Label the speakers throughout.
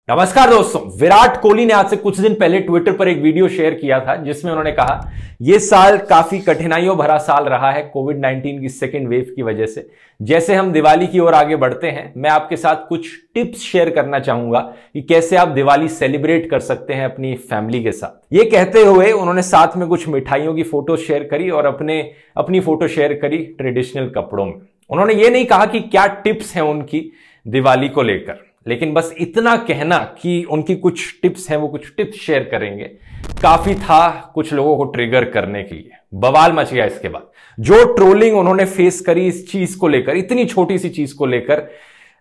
Speaker 1: नमस्कार दोस्तों। विराट कोहली ने आज से कुछ दिन पहले ट्विटर पर एक वीडियो शेयर किया था जिसमें उन्होंने कहा यह साल काफी कठिनाइयों भरा साल रहा है कोविड-19 की सेकेंड वेव की वजह से। जैसे हम दिवाली की ओर आगे बढ़ते हैं, मैं आपके साथ कुछ टिप्स शेयर करना चाहूंगा कि कैसे आप दिवाली सेलिब्रेट कर सकते हैं अपनी फैमिली के साथ। ये कहते हुए उन्होंने साथ में कुछ मिठाइयों की फोटो शेयर करी और अपनी फोटो शेयर करी ट्रेडिशनल कपड़ों में। उन्होंने ये नहीं कहा कि क्या टिप्स हैं उनकी दिवाली को लेकर, लेकिन बस इतना कहना कि उनकी कुछ टिप्स हैं, वो कुछ टिप्स शेयर करेंगे, काफी था कुछ लोगों को ट्रिगर करने के लिए। बवाल मच गया इसके बाद। जो ट्रोलिंग उन्होंने फेस करी इस चीज को लेकर, इतनी छोटी सी चीज को लेकर,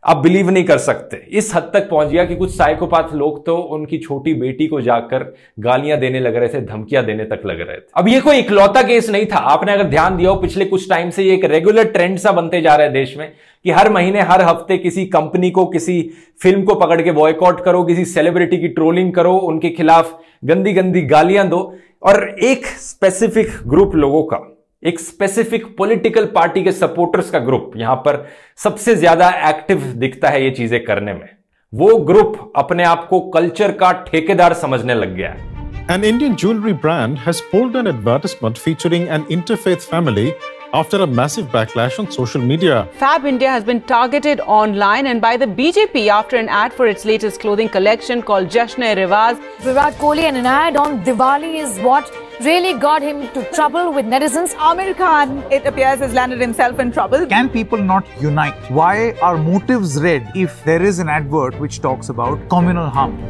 Speaker 1: आप बिलीव नहीं कर सकते। इस हद तक पहुंच गया कि कुछ साइकोपाथ लोग तो उनकी छोटी बेटी को जाकर गालियां देने लग रहे थे, धमकियां देने तक लग रहे थे। अब ये कोई इकलौता केस नहीं था। आपने अगर ध्यान दिया हो, पिछले कुछ टाइम से ये एक रेगुलर ट्रेंड सा बनते जा रहा है देश में कि हर महीने हर हफ्ते किसी कंपनी को, किसी फिल्म को पकड़ के बॉयकॉट करो, किसी सेलिब्रिटी की ट्रोलिंग करो, उनके खिलाफ गंदी गंदी गालियां दो। और एक स्पेसिफिक ग्रुप लोगों का, एक स्पेसिफिक पॉलिटिकल पार्टी के सपोर्टर्स का ग्रुप यहां पर सबसे ज्यादा एक्टिव दिखता है ये चीजें करने में। वो ग्रुप अपने आप को कल्चर का ठेकेदार समझने लग गया है।
Speaker 2: An Indian jewelry brand has pulled an advertisement featuring an interfaith family after a massive backlash on social media.
Speaker 3: Fab India has been targeted online and by the BJP after an ad for its latest clothing collection called Jashn-e-Riwaz.
Speaker 4: Virat Kohli and an ad on Diwali is what really got him into trouble with netizens.
Speaker 5: Amir Khan, it appears, has landed himself in trouble.
Speaker 6: Can people not unite? Why are motives red if there is an advert which talks about communal harm?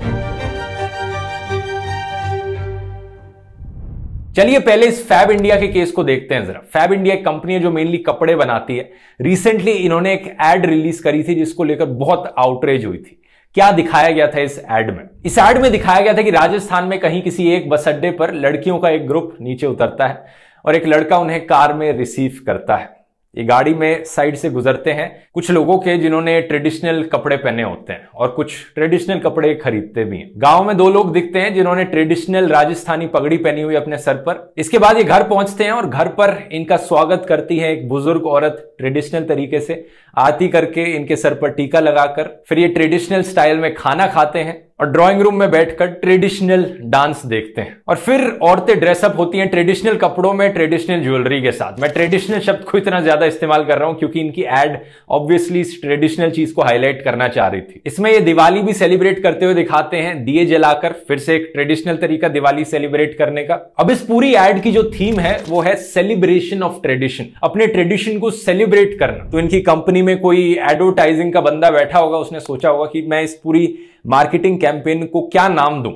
Speaker 1: चलिए पहले इस fab India के case को देखते हैं जरा। Fab India एक company है जो मेनली कपड़े बनाती है। रिसेंटली इन्होंने एक एड रिलीज करी थी जिसको लेकर बहुत आउटरेज हुई थी। क्या दिखाया गया था इस एड में? इस एड में दिखाया गया था कि राजस्थान में कहीं किसी एक बस अड्डे पर लड़कियों का एक ग्रुप नीचे उतरता है और एक लड़का उन्हें कार में रिसीव करता है। ये गाड़ी में साइड से गुजरते हैं कुछ लोगों के जिन्होंने ट्रेडिशनल कपड़े पहने होते हैं और कुछ ट्रेडिशनल कपड़े खरीदते भी हैं। गांव में दो लोग दिखते हैं जिन्होंने ट्रेडिशनल राजस्थानी पगड़ी पहनी हुई अपने सर पर। इसके बाद ये घर पहुंचते हैं और घर पर इनका स्वागत करती है एक बुजुर्ग औरत, ट्रेडिशनल तरीके से आरती करके इनके सर पर टीका लगाकर। फिर ये ट्रेडिशनल स्टाइल में खाना खाते हैं और ड्राइंग रूम में बैठकर ट्रेडिशनल डांस देखते हैं। और फिर औरतें ड्रेसअप होती हैं ट्रेडिशनल कपड़ों में, ट्रेडिशनल ज्वेलरी के साथ। मैं ट्रेडिशनल शब्द को इतना ज्यादा इस्तेमाल कर रहा हूं क्योंकि इनकी एड ऑब्वियसली इस ट्रेडिशनल चीज को हाईलाइट करना चाह रही थी। इसमें ये दिवाली भी सेलिब्रेट करते हुए दिखाते हैं, दिए जलाकर, फिर से एक ट्रेडिशनल तरीका दिवाली सेलिब्रेट करने का। अब इस पूरी एड की जो थीम है वो है सेलिब्रेशन ऑफ ट्रेडिशन, अपने ट्रेडिशन को सेलिब्रेट करना। तो इनकी कंपनी में कोई एडवर्टाइजिंग का बंदा बैठा होगा, उसने सोचा होगा कि मैं इस पूरी मार्केटिंग कैंपेन को क्या नाम दूं,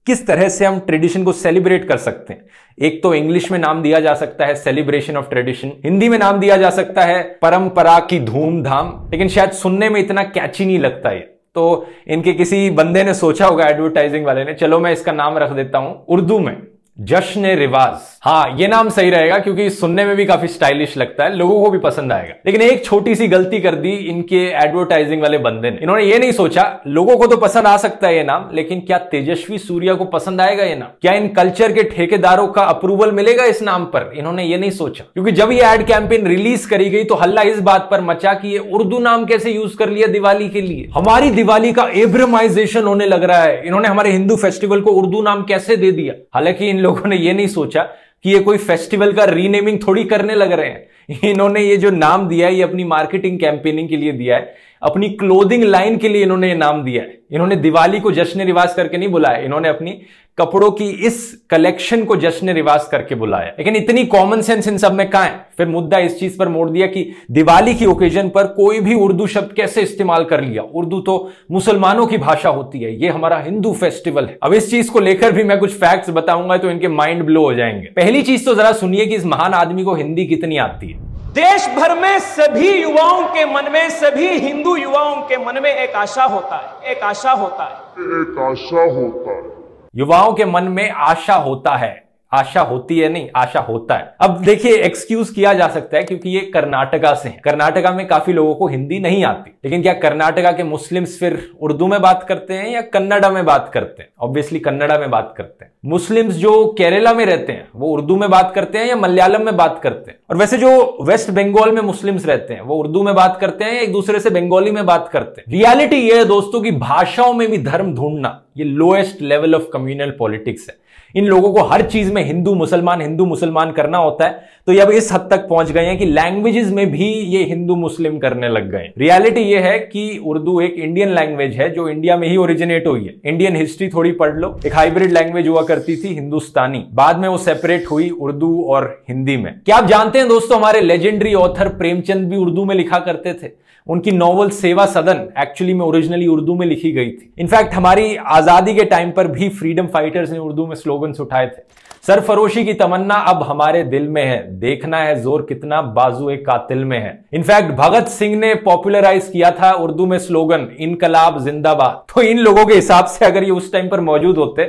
Speaker 1: किस तरह से हम ट्रेडिशन को सेलिब्रेट कर सकते हैं। एक तो इंग्लिश में नाम दिया जा सकता है सेलिब्रेशन ऑफ ट्रेडिशन, हिंदी में नाम दिया जा सकता है परंपरा की धूमधाम, लेकिन शायद सुनने में इतना कैची नहीं लगता है। तो इनके किसी बंदे ने सोचा होगा, एडवर्टाइजिंग वाले ने, चलो मैं इसका नाम रख देता हूं उर्दू में जश्न-ए-रिवाज। हाँ, ये नाम सही रहेगा क्योंकि सुनने में भी काफी स्टाइलिश लगता है, लोगों को भी पसंद आएगा। लेकिन एक छोटी सी गलती कर दी इनके एडवर्टाइजिंग वाले बंदे ने। इन्होंने ये नहीं सोचा लोगों को तो पसंद आ सकता है ये नाम, लेकिन क्या तेजस्वी सूर्या को पसंद आएगा ये नाम? क्या इन कल्चर के ठेकेदारों का अप्रूवल मिलेगा इस नाम पर? इन्होंने ये नहीं सोचा क्योंकि जब ये एड कैंपेन रिलीज करी गई तो हल्ला इस बात पर मचा कि ये उर्दू नाम कैसे यूज कर लिया दिवाली के लिए। हमारी दिवाली का एब्रमाइजेशन होने लग रहा है, इन्होंने हमारे हिंदू फेस्टिवल को उर्दू नाम कैसे दे दिया। हालांकि इन लोगों ने ये नहीं सोचा कि ये कोई फेस्टिवल का रीनेमिंग थोड़ी करने लग रहे हैं। इन्होंने ये जो नाम दिया है ये अपनी मार्केटिंग कैंपेनिंग के लिए दिया है, अपनी क्लोथिंग लाइन के लिए इन्होंने ये नाम दिया है। इन्होंने दिवाली को जश्न-ए-रिवाज करके नहीं बुलाया, इन्होंने अपनी कपड़ों की इस कलेक्शन को जश्न-ए-रिवाज करके बुलाया। लेकिन इतनी कॉमन सेंस इन सब में कहां है? फिर मुद्दा इस चीज पर मोड़ दिया कि दिवाली की ओकेजन पर कोई भी उर्दू शब्द कैसे इस्तेमाल कर लिया। उर्दू तो मुसलमानों की भाषा होती है, ये हमारा हिंदू फेस्टिवल है। अब इस चीज को लेकर भी मैं कुछ फैक्ट्स बताऊंगा तो इनके माइंड ब्लो हो जाएंगे। पहली चीज तो जरा सुनिए कि इस महान आदमी को हिंदी कितनी आती है।
Speaker 7: देश भर में सभी युवाओं के मन में, सभी हिंदू युवाओं के मन में एक आशा होता है, एक आशा होता है,
Speaker 1: एक आशा होता है। युवाओं के मन में आशा होता है। आशा होती है नहीं, आशा होता है। अब देखिए एक्सक्यूज किया जा सकता है क्योंकि ये कर्नाटका से है, कर्नाटका में काफी लोगों को हिंदी नहीं आती, लेकिन क्या कर्नाटका के मुस्लिम्स फिर उर्दू में बात करते हैं या कन्नड़ा में बात करते हैं? ऑब्वियसली कन्नड़ा में बात करते हैं। मुस्लिम्स जो केरला में रहते हैं वो उर्दू में बात करते हैं या मलयालम में बात करते हैं? और वैसे जो वेस्ट बंगाल में मुस्लिम्स रहते हैं वो उर्दू में बात करते हैं या एक दूसरे से बंगाली में बात करते हैं? रियलिटी ये है दोस्तों की भाषाओं में भी धर्म ढूंढना ये lowest level of communal politics है। इन लोगों को हर चीज में हिंदू मुसलमान करना होता है, तो ये अब इस हद तक पहुंच गए हैं कि लैंग्वेजेस में भी ये हिंदू मुस्लिम करने लग गए। रियलिटी ये है कि उर्दू एक इंडियन लैंग्वेज है जो इंडिया में ही ओरिजिनेट हुई है। इंडियन हिस्ट्री थोड़ी पढ़ लो, एक हाइब्रिड लैंग्वेज हुआ करती थी हिंदुस्तानी, बाद में वो सेपरेट हुई उर्दू और हिंदी में। क्या आप जानते हैं दोस्तों हमारे लेजेंडरी ऑथर प्रेमचंद भी उर्दू में लिखा करते थे? उनकी नॉवल सेवा सदन एक्चुअली में ओरिजिनली उर्दू में लिखी गई थी। इनफैक्ट हमारी आजादी के टाइम पर भी फ्रीडम फाइटर्स ने उर्दू में स्लोगन्स उठाए थे। सरफरोशी की तमन्ना अब हमारे दिल में है, देखना है जोर कितना बाजू एक कातिल में है। इनफैक्ट भगत सिंह ने पॉपुलराइज किया था उर्दू में स्लोगन इनकलाब जिंदाबाद। तो इन लोगों के हिसाब से अगर ये उस टाइम पर मौजूद होते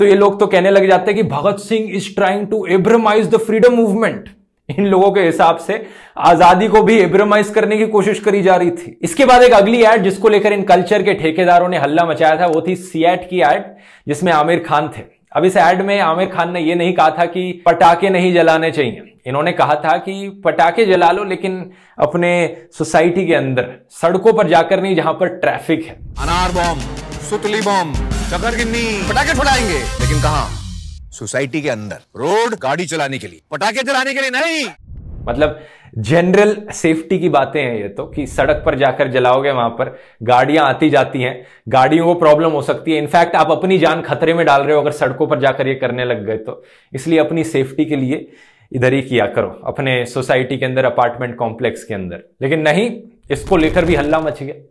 Speaker 1: तो ये लोग तो कहने लग जाते कि Bhagat Singh is trying to abramize the freedom movement. इन लोगों के हिसाब से आजादी को भी एब्रमाइज करने की कोशिश करी जा रही थी। इसके बाद एक अगली एड जिसको लेकर इन कल्चर के ठेकेदारों ने हल्ला मचाया था वो थी सियाट की एड जिसमें आमिर खान थे। अब इस एड में आमिर खान ने यह नहीं कहा था कि पटाखे नहीं जलाने चाहिए, इन्होंने कहा था कि पटाखे जला लो लेकिन अपने सोसाइटी के अंदर, सड़कों पर जाकर नहीं जहां पर ट्रैफिक है।
Speaker 8: अनार बम, सुतली बम, चकरगिन्नी, पटाखे फुलाएंगे लेकिन कहां? सोसाइटी के अंदर, रोड गाड़ी चलाने के लिए, पटाखे जलाने के लिए नहीं।
Speaker 1: मतलब जनरल सेफ्टी की बातें हैं ये तो, कि सड़क पर जाकर जलाओगे, वहां पर गाड़ियां आती जाती हैं, गाड़ियों को प्रॉब्लम हो सकती है, इनफैक्ट आप अपनी जान खतरे में डाल रहे हो अगर सड़कों पर जाकर ये करने लग गए तो। इसलिए अपनी सेफ्टी के लिए इधर ही किया करो, अपने सोसाइटी के अंदर, अपार्टमेंट कॉम्प्लेक्स के अंदर। लेकिन नहीं, इसको लेकर भी हल्ला मच गया।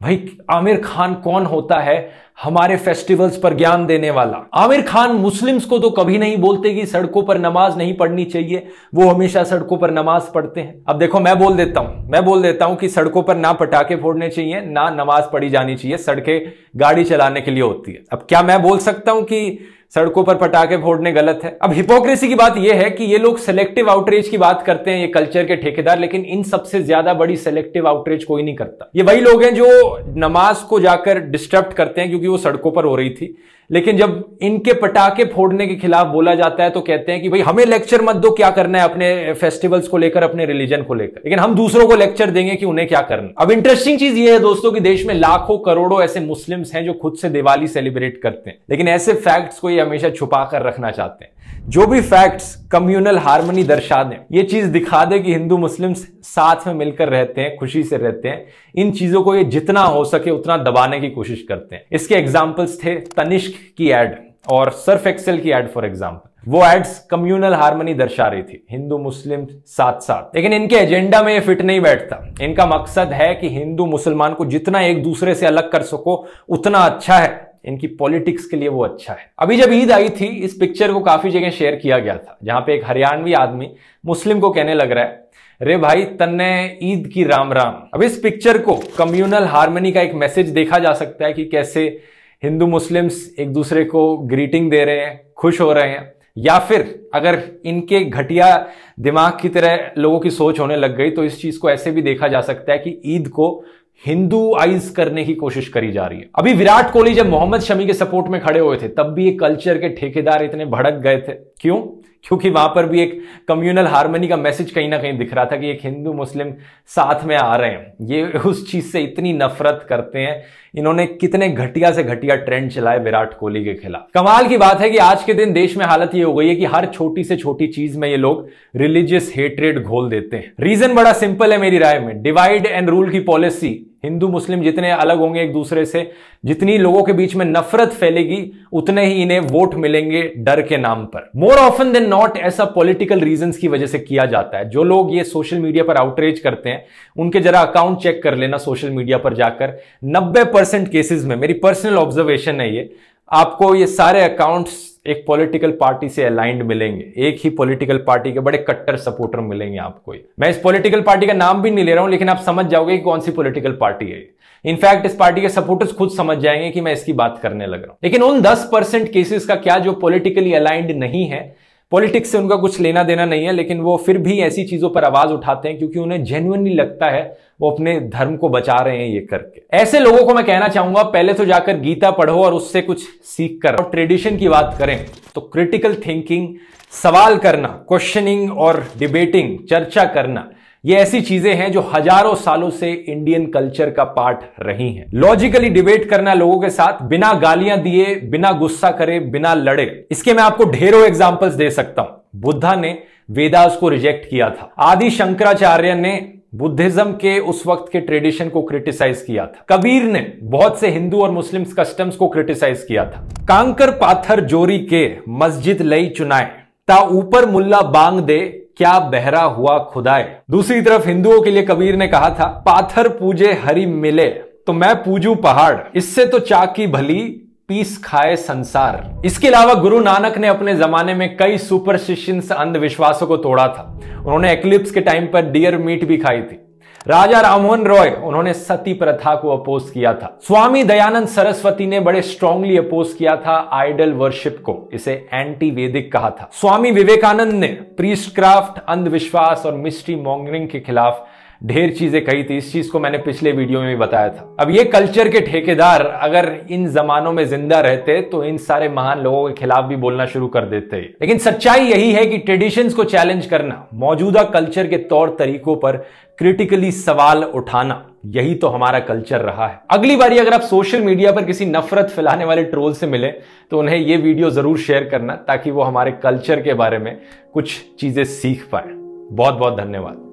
Speaker 1: भाई आमिर खान कौन होता है हमारे फेस्टिवल्स पर ज्ञान देने वाला? आमिर खान मुस्लिम्स को तो कभी नहीं बोलते कि सड़कों पर नमाज नहीं पढ़नी चाहिए, वो हमेशा सड़कों पर नमाज पढ़ते हैं। अब देखो मैं बोल देता हूं कि सड़कों पर ना पटाखे फोड़ने चाहिए, ना नमाज पढ़ी जानी चाहिए, सड़कें गाड़ी चलाने के लिए होती है। अब क्या मैं बोल सकता हूं कि सड़कों पर पटाखे फोड़ने गलत है? अब हिपोक्रेसी की बात यह है कि ये लोग सेलेक्टिव आउटरीच की बात करते हैं, ये कल्चर के ठेकेदार, लेकिन इन सबसे ज्यादा बड़ी सेलेक्टिव आउटरीच कोई नहीं करता। ये वही लोग हैं जो नमाज को जाकर डिस्टर्ब करते हैं क्योंकि वो सड़कों पर हो रही थी, लेकिन जब इनके पटाखे फोड़ने के खिलाफ बोला जाता है तो कहते हैं कि भाई हमें लेक्चर मत दो क्या करना है अपने फेस्टिवल्स को लेकर, अपने रिलीजन को लेकर, लेकिन हम दूसरों को लेक्चर देंगे कि उन्हें क्या करना। अब इंटरेस्टिंग चीज ये है दोस्तों कि देश में लाखों करोड़ों ऐसे मुस्लिम्स हैं जो खुद से दिवाली सेलिब्रेट करते हैं, लेकिन ऐसे फैक्ट्स को ये हमेशा छुपा कर रखना चाहते हैं। जो भी फैक्ट्स कम्युनल हार्मनी दर्शा दें, ये चीज दिखा दे कि हिंदू मुस्लिम साथ में मिलकर रहते हैं, खुशी से रहते हैं, इन चीजों को ये जितना हो सके उतना दबाने की कोशिश करते हैं। इसके एग्जाम्पल्स थे तनिष्क की एड और सर्फ एक्सेल की एड फॉर एग्जाम्पल। वो एड्स कम्युनल हार्मनी दर्शा रही थी, हिंदू मुस्लिम साथ साथ, लेकिन इनके एजेंडा में ये फिट नहीं बैठता। इनका मकसद है कि हिंदू मुसलमान को जितना एक दूसरे से अलग कर सको उतना अच्छा है, इनकी पॉलिटिक्स के लिए वो अच्छा है। अभी जब ईद आई थी, इस पिक्चर को काफी जगह शेयर किया गया था, जहां पे एक हरियाणवी आदमी मुस्लिम को कहने लग रहा है, रे भाई तन्ने ईद की राम राम। अब इस पिक्चर को कम्युनल हार्मनी का एक मैसेज देखा जा सकता है कि कैसे हिंदू मुस्लिम्स एक दूसरे को ग्रीटिंग दे रहे हैं, खुश हो रहे हैं, या फिर अगर इनके घटिया दिमाग की तरह लोगों की सोच होने लग गई तो इस चीज को ऐसे भी देखा जा सकता है कि ईद को हिंदूआइज करने की कोशिश करी जा रही है। अभी विराट कोहली जब मोहम्मद शमी के सपोर्ट में खड़े हुए थे तब भी ये कल्चर के ठेकेदार इतने भड़क गए थे। क्यों? क्योंकि वहां पर भी एक कम्युनल हार्मनी का मैसेज कहीं ना कहीं दिख रहा था कि एक हिंदू मुस्लिम साथ में आ रहे हैं। ये उस चीज से इतनी नफरत करते हैं। इन्होंने कितने घटिया से घटिया ट्रेंड चलाए विराट कोहली के खिलाफ। कमाल की बात है कि आज के दिन देश में हालत ये हो गई है कि हर छोटी से छोटी चीज में ये लोग रिलीजियस हेट्रेड घोल देते हैं। रीजन बड़ा सिंपल है मेरी राय में, डिवाइड एंड रूल की पॉलिसी। हिंदू मुस्लिम जितने अलग होंगे एक दूसरे से, जितनी लोगों के बीच में नफरत फैलेगी, उतने ही इन्हें वोट मिलेंगे डर के नाम पर। मोर ऑफन देन नॉट ऐसा पॉलिटिकल रीजंस की वजह से किया जाता है। जो लोग ये सोशल मीडिया पर आउटरीच करते हैं उनके जरा अकाउंट चेक कर लेना सोशल मीडिया पर जाकर। 90% केसेस में, मेरी पर्सनल ऑब्जर्वेशन है ये, आपको ये सारे अकाउंट्स एक पॉलिटिकल पार्टी से अलाइंड मिलेंगे, एक ही पॉलिटिकल पार्टी के बड़े कट्टर सपोर्टर मिलेंगे आपको। मैं इस पॉलिटिकल पार्टी का नाम भी नहीं ले रहा हूं, लेकिन आप समझ जाओगे कि कौन सी पॉलिटिकल पार्टी है। इनफैक्ट इस पार्टी के सपोर्टर्स खुद समझ जाएंगे कि मैं इसकी बात करने लग रहा हूं। लेकिन उन 10% केसेस का क्या जो पॉलिटिकली अलाइंड नहीं है, पॉलिटिक्स से उनका कुछ लेना देना नहीं है, लेकिन वो फिर भी ऐसी चीजों पर आवाज उठाते हैं क्योंकि उन्हें जेन्युइनली लगता है वो अपने धर्म को बचा रहे हैं ये करके। ऐसे लोगों को मैं कहना चाहूंगा पहले तो जाकर गीता पढ़ो और उससे कुछ सीख कर। और ट्रेडिशन की बात करें तो क्रिटिकल थिंकिंग, सवाल करना, क्वेश्चनिंग और डिबेटिंग, चर्चा करना, ये ऐसी चीजें हैं जो हजारों सालों से इंडियन कल्चर का पार्ट रही हैं। लॉजिकली डिबेट करना लोगों के साथ, बिना गालियां दिए, बिना गुस्सा करे, बिना लड़े। इसके मैं आपको ढेरों एग्जांपल्स दे सकता हूं। बुद्धा ने वेदास को रिजेक्ट किया था। आदि शंकराचार्य ने बुद्धिज्म के उस वक्त के ट्रेडिशन को क्रिटिसाइज किया था। कबीर ने बहुत से हिंदू और मुस्लिम कस्टम्स को क्रिटिसाइज किया था। कांकर पाथर जोरी के मस्जिद लई चुनाए ता ऊपर मुल्ला बांग दे क्या बहरा हुआ खुदाए। दूसरी तरफ हिंदुओं के लिए कबीर ने कहा था पाथर पूजे हरि मिले तो मैं पूजू पहाड़, इससे तो चाकी भली पीस खाए संसार। इसके अलावा गुरु नानक ने अपने जमाने में कई सुपरस्टिशंस, अंधविश्वासों को तोड़ा था। उन्होंने एक्लिप्स के टाइम पर डियर मीट भी खाई थी। राजा राममोहन रॉय, उन्होंने सती प्रथा को अपोज किया था। स्वामी दयानंद सरस्वती ने बड़े स्ट्रांगली अपोज किया था आइडल वर्शिप को, इसे एंटी वैदिक कहा था। स्वामी विवेकानंद ने प्रीस्टक्राफ्ट, अंधविश्वास और मिस्ट्री मॉन्गरिंग के खिलाफ ढेर चीजें कही थी। इस चीज को मैंने पिछले वीडियो में भी बताया था। अब ये कल्चर के ठेकेदार अगर इन जमानों में जिंदा रहते तो इन सारे महान लोगों के खिलाफ भी बोलना शुरू कर देते। लेकिन सच्चाई यही है कि ट्रेडिशंस को चैलेंज करना, मौजूदा कल्चर के तौर तरीकों पर क्रिटिकली सवाल उठाना, यही तो हमारा कल्चर रहा है। अगली बारी अगर आप सोशल मीडिया पर किसी नफरत फैलाने वाले ट्रोल से मिले तो उन्हें यह वीडियो जरूर शेयर करना ताकि वो हमारे कल्चर के बारे में कुछ चीजें सीख पाए। बहुत बहुत धन्यवाद।